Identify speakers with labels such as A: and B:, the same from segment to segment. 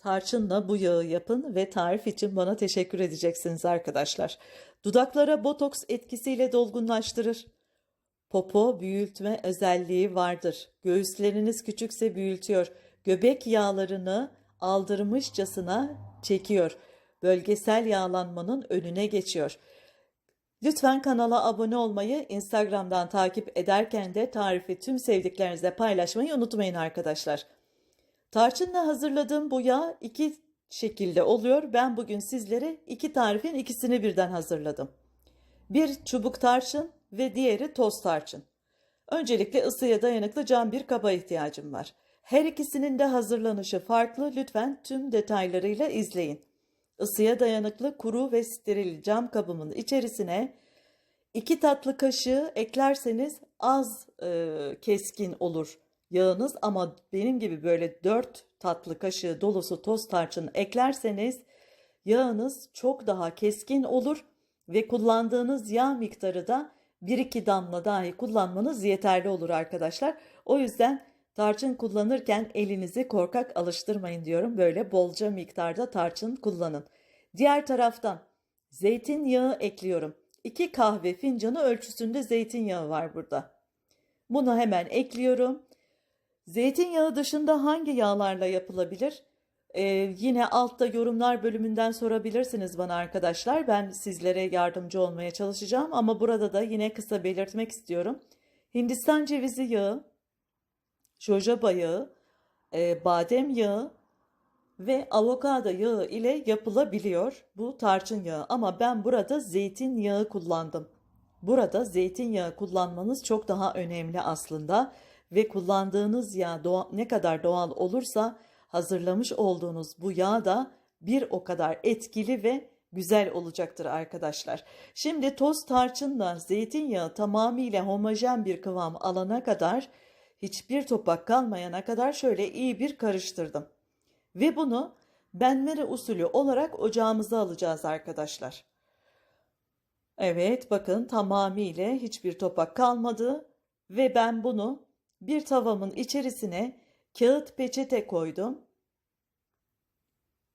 A: Tarçınla bu yağı yapın ve tarif için bana teşekkür edeceksiniz arkadaşlar. Dudaklara botoks etkisiyle dolgunlaştırır. Popo büyütme özelliği vardır. Göğüsleriniz küçükse büyütüyor. Göbek yağlarını aldırmışçasına çekiyor. Bölgesel yağlanmanın önüne geçiyor. Lütfen kanala abone olmayı, Instagram'dan takip ederken de tarifi tüm sevdiklerinizle paylaşmayı unutmayın arkadaşlar. Tarçınla hazırladığım bu yağ iki şekilde oluyor. Ben bugün sizlere iki tarifin ikisini birden hazırladım. Bir çubuk tarçın ve diğeri toz tarçın. Öncelikle ısıya dayanıklı cam bir kaba ihtiyacım var. Her ikisinin de hazırlanışı farklı. Lütfen tüm detaylarıyla izleyin. Isıya dayanıklı kuru ve steril cam kabımın içerisine 2 tatlı kaşığı eklerseniz az keskin olur yağınız, ama benim gibi böyle 4 tatlı kaşığı dolusu toz tarçın eklerseniz yağınız çok daha keskin olur ve kullandığınız yağ miktarı da 1-2 damla dahi kullanmanız yeterli olur arkadaşlar. O yüzden tarçın kullanırken elinizi korkak alıştırmayın diyorum. Böyle bolca miktarda tarçın kullanın. Diğer taraftan zeytinyağı ekliyorum. 2 kahve fincanı ölçüsünde zeytinyağı var burada. Bunu hemen ekliyorum. Zeytinyağı dışında hangi yağlarla yapılabilir? Yine altta yorumlar bölümünden sorabilirsiniz bana arkadaşlar. Ben sizlere yardımcı olmaya çalışacağım ama burada da yine kısa belirtmek istiyorum. Hindistan cevizi yağı, jojoba yağı, badem yağı ve avokado yağı ile yapılabiliyor bu tarçın yağı. Ama ben burada zeytinyağı kullandım. Burada zeytinyağı kullanmanız çok daha önemli aslında ve kullandığınız yağ ne kadar doğal olursa hazırlamış olduğunuz bu yağ da bir o kadar etkili ve güzel olacaktır arkadaşlar. Şimdi toz tarçınla zeytinyağı tamamıyla homojen bir kıvam alana kadar, hiçbir topak kalmayana kadar şöyle iyi bir karıştırdım. Ve bunu benmari usulü olarak ocağımıza alacağız arkadaşlar. Evet, bakın tamamıyla hiçbir topak kalmadı ve ben bunu bir tavamın içerisine kağıt peçete koydum.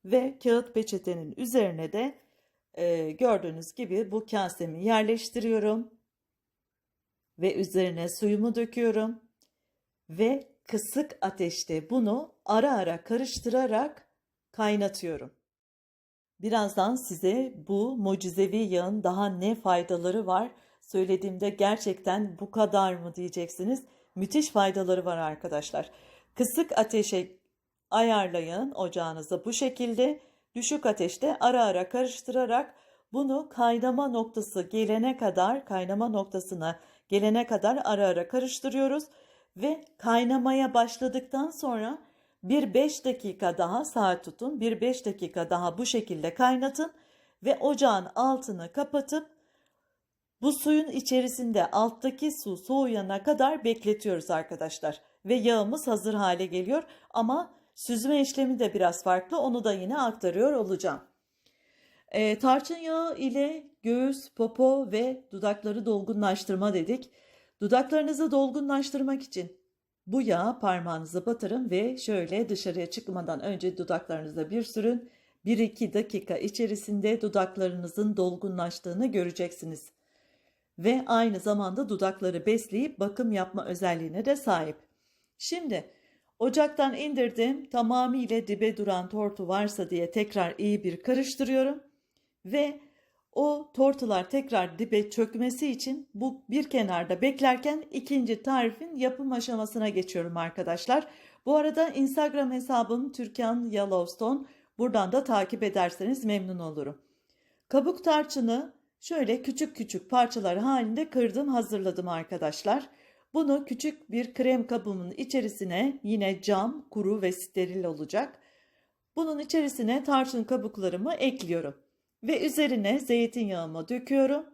A: Ve kağıt peçetenin üzerine de gördüğünüz gibi bu kasemi yerleştiriyorum. Ve üzerine suyumu döküyorum. Ve kısık ateşte bunu ara ara karıştırarak kaynatıyorum. Birazdan size bu mucizevi yağın daha ne faydaları var söylediğimde gerçekten bu kadar mı diyeceksiniz. Müthiş faydaları var arkadaşlar. Kısık ateşe ayarlayın ocağınızı, bu şekilde düşük ateşte ara ara karıştırarak bunu kaynama noktasına gelene kadar ara ara karıştırıyoruz ve kaynamaya başladıktan sonra bir 5 dakika daha saat tutun. Bir 5 dakika daha bu şekilde kaynatın ve ocağın altını kapatıp bu suyun içerisinde alttaki su soğuyana kadar bekletiyoruz arkadaşlar. Ve yağımız hazır hale geliyor ama süzme işlemi de biraz farklı, onu da yine aktarıyor olacağım. Tarçın yağı ile göğüs, popo ve dudakları dolgunlaştırma dedik. Dudaklarınızı dolgunlaştırmak için bu yağı parmağınıza batırın ve şöyle dışarıya çıkmadan önce dudaklarınıza bir sürün. 1-2 dakika içerisinde dudaklarınızın dolgunlaştığını göreceksiniz. Ve aynı zamanda dudakları besleyip bakım yapma özelliğine de sahip. Şimdi ocaktan indirdim. Tamamıyla dibe duran tortu varsa diye tekrar iyi bir karıştırıyorum. Ve o tortular tekrar dibe çökmesi için bu bir kenarda beklerken ikinci tarifin yapım aşamasına geçiyorum arkadaşlar. Bu arada Instagram hesabım Türkan Yellowstone. Buradan da takip ederseniz memnun olurum. Kabuk tarçını şöyle küçük küçük parçalar halinde kırdım, hazırladım arkadaşlar. Bunu küçük bir krem kabımın içerisine, yine cam, kuru ve steril olacak. Bunun içerisine tarçın kabuklarımı ekliyorum. Ve üzerine zeytinyağımı döküyorum.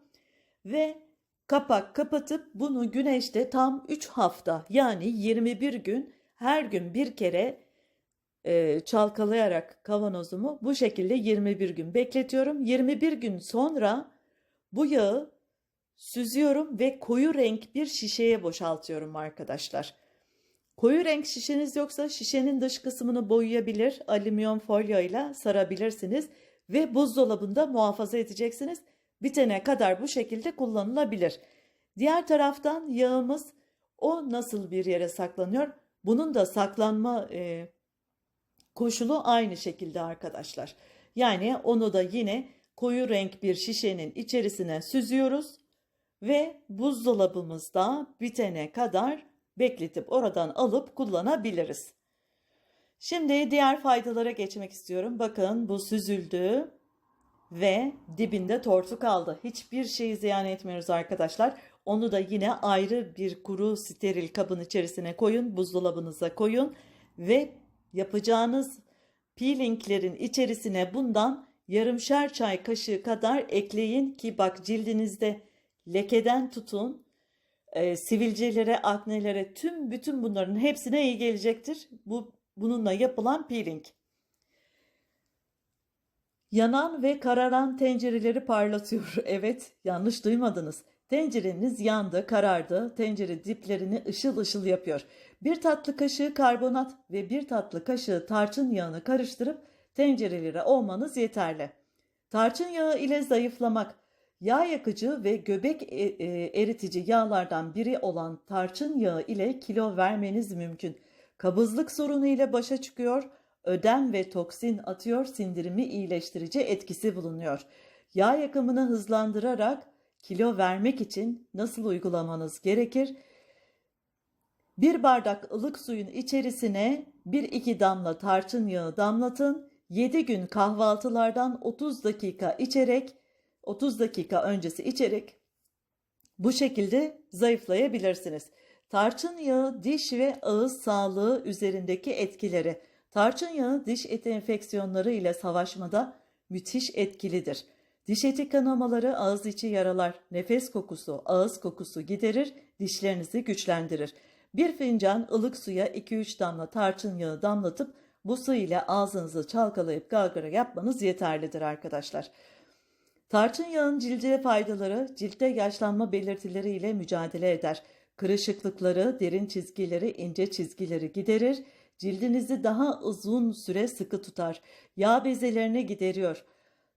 A: Ve kapak kapatıp bunu güneşte tam 3 hafta, yani 21 gün, her gün bir kere çalkalayarak kavanozumu bu şekilde 21 gün bekletiyorum. 21 gün sonra bu yağı süzüyorum ve koyu renk bir şişeye boşaltıyorum arkadaşlar. Koyu renk şişeniz yoksa şişenin dış kısmını boyayabilir, alüminyum folyo ile sarabilirsiniz ve buzdolabında muhafaza edeceksiniz. Bitene kadar bu şekilde kullanılabilir. Diğer taraftan yağımız, o nasıl bir yere saklanıyor? Bunun da saklanma koşulu aynı şekilde arkadaşlar. Yani onu da yine koyu renk bir şişenin içerisine süzüyoruz ve buzdolabımızda bitene kadar bekletip oradan alıp kullanabiliriz. Şimdi diğer faydalara geçmek istiyorum. Bakın, bu süzüldü ve dibinde tortu kaldı. Hiçbir şeyi ziyan etmiyoruz arkadaşlar. Onu da yine ayrı bir kuru steril kabın içerisine koyun, buzdolabınıza koyun ve yapacağınız peelinglerin içerisine bundan yarımşar çay kaşığı kadar ekleyin ki bak, cildinizde lekeden tutun sivilcelere, aknelere, bütün bunların hepsine iyi gelecektir. Bununla yapılan peeling. Yanan ve kararan tencereleri parlatıyor. Evet, yanlış duymadınız. Tencereniz yandı, karardı. Tencere diplerini ışıl ışıl yapıyor. Bir tatlı kaşığı karbonat ve bir tatlı kaşığı tarçın yağını karıştırıp tencerelere ovmanız yeterli. Tarçın yağı ile zayıflamak. Yağ yakıcı ve göbek eritici yağlardan biri olan tarçın yağı ile kilo vermeniz mümkün. Kabızlık sorunu ile başa çıkıyor, ödem ve toksin atıyor, sindirimi iyileştirici etkisi bulunuyor. Yağ yakımını hızlandırarak kilo vermek için nasıl uygulamanız gerekir? Bir bardak ılık suyun içerisine 1-2 damla tarçın yağı damlatın. 7 gün kahvaltılardan 30 dakika öncesi içerek bu şekilde zayıflayabilirsiniz. Tarçın yağı diş ve ağız sağlığı üzerindeki etkileri. Tarçın yağı diş eti enfeksiyonları ile savaşmada müthiş etkilidir. Diş eti kanamaları, ağız içi yaralar, nefes kokusu, ağız kokusu giderir, dişlerinizi güçlendirir. Bir fincan ılık suya 2-3 damla tarçın yağı damlatıp bu su ile ağzınızı çalkalayıp gargara yapmanız yeterlidir arkadaşlar. Tarçın yağın cilde faydaları: ciltte yaşlanma belirtileri ile mücadele eder. Kırışıklıkları, derin çizgileri, ince çizgileri giderir. Cildinizi daha uzun süre sıkı tutar. Yağ bezelerini gideriyor.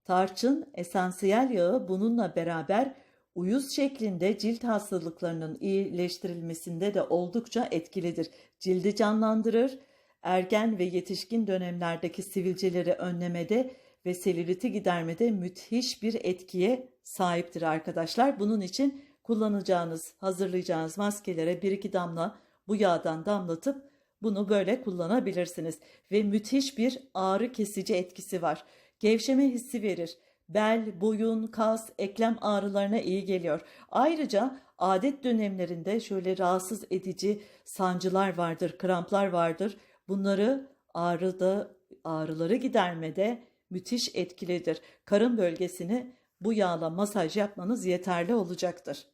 A: Tarçın esansiyel yağı bununla beraber uyuz şeklinde cilt hastalıklarının iyileştirilmesinde de oldukça etkilidir. Cildi canlandırır. Ergen ve yetişkin dönemlerdeki sivilceleri önlemede ve selüliti gidermede müthiş bir etkiye sahiptir arkadaşlar. Bunun için hazırlayacağınız maskelere 1-2 damla bu yağdan damlatıp bunu böyle kullanabilirsiniz. Ve müthiş bir ağrı kesici etkisi var. Gevşeme hissi verir. Bel, boyun, kas, eklem ağrılarına iyi geliyor. Ayrıca adet dönemlerinde şöyle rahatsız edici sancılar vardır, kramplar vardır. Bunları ağrıları gidermede müthiş etkilidir. Karın bölgesini bu yağla masaj yapmanız yeterli olacaktır.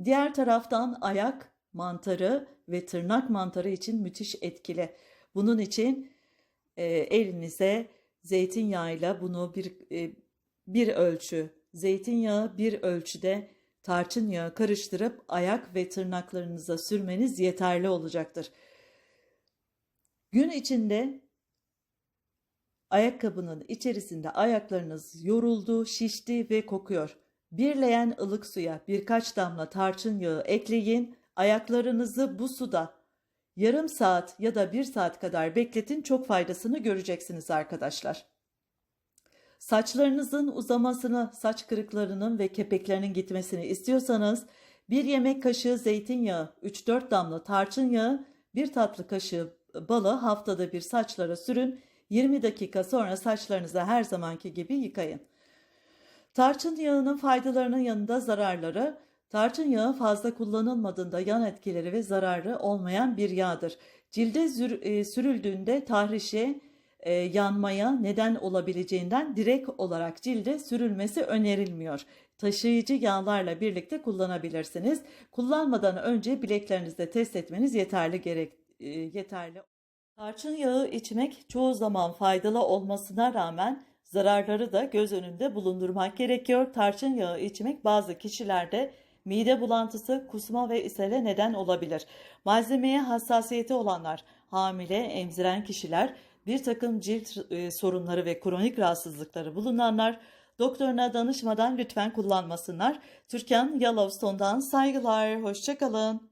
A: Diğer taraftan ayak mantarı ve tırnak mantarı için müthiş etkili. Bunun için elinize zeytinyağıyla bunu bir ölçü zeytinyağı, bir ölçüde tarçın yağı karıştırıp ayak ve tırnaklarınıza sürmeniz yeterli olacaktır. Gün içinde ayakkabının içerisinde ayaklarınız yoruldu, şişti ve kokuyor. Bir leğen ılık suya birkaç damla tarçın yağı ekleyin. Ayaklarınızı bu suda yarım saat ya da 1 saat kadar bekletin. Çok faydasını göreceksiniz arkadaşlar. Saçlarınızın uzamasını, saç kırıklarının ve kepeklerinin gitmesini istiyorsanız 1 yemek kaşığı zeytinyağı, 3-4 damla tarçın yağı, 1 tatlı kaşığı balı haftada bir saçlara sürün. 20 dakika sonra saçlarınızı her zamanki gibi yıkayın. Tarçın yağının faydalarının yanında zararları: tarçın yağı fazla kullanılmadığında yan etkileri ve zararı olmayan bir yağdır. Cilde sürüldüğünde tahrişe, yanmaya neden olabileceğinden direkt olarak cilde sürülmesi önerilmiyor. Taşıyıcı yağlarla birlikte kullanabilirsiniz. Kullanmadan önce bileklerinizde test etmeniz yeterli. Tarçın yağı içmek çoğu zaman faydalı olmasına rağmen zararları da göz önünde bulundurmak gerekiyor. Tarçın yağı içmek bazı kişilerde Mide bulantısı, kusma ve ishale neden olabilir. Malzemeye hassasiyeti olanlar, hamile, emziren kişiler, bir takım cilt sorunları ve kronik rahatsızlıkları bulunanlar doktoruna danışmadan lütfen kullanmasınlar. Türkan Yellowstone'dan saygılar, hoşça kalın.